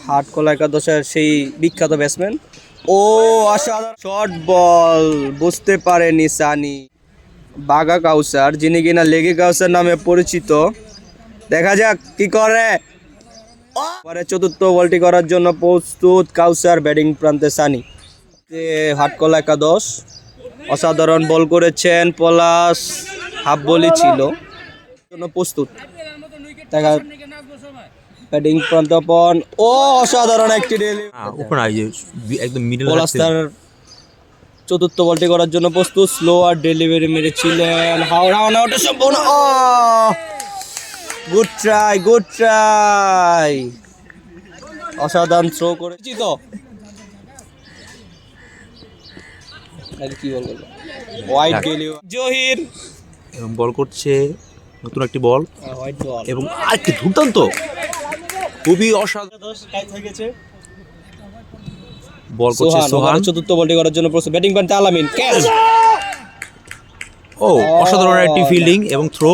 হাটকলা একাদশের সেই বিখ্যাত ব্যাটসম্যান। ও অসাধারণ শর্ট বল, বুঝতে পারেনি সানি। বাঘা কাউসার, যিনি কিনা লেগে কাউসার নামে পরিচিত। দেখা যাক কি করে। পরে চতুর্থ বলটি করার জন্য প্রস্তুত কাউসার, ব্যাটিং প্রান্তে সানি। হাটকলা একাদশ অসাধারণ বল করেছেন পলাশ, হাফ বলই ছিল, জন্য প্রস্তুত। দেখা ব্যাটিং প্রান্তপন, ও অসাধারণ একটি একদম মিডল পলাশ তার চতুর্থ বলটি করার জন্য প্রস্তুত। স্লো আর ডেলিভারি মেরেছিলেন, হাওড়া আউটের সম্ভাবনা। গুড ট্রাই, গুড ট্রাই, অসাধারণ থ্রো করেছি তো। কি বল হোয়াইট ডেলিভারি, জহির এবং বল করছে নতুন একটি বল হোয়াইট বল এবং আরেকটি দুর্দান্ত, খুবই অসাধারণ বল করছে সোহান। চতুর্থ বলটি করার জন্য প্রস্তুত, ব্যাটিং প্রান্তে আলামিন, ক্যাচ। ও অসাধারণ একটি ফিল্ডিং এবং থ্রো।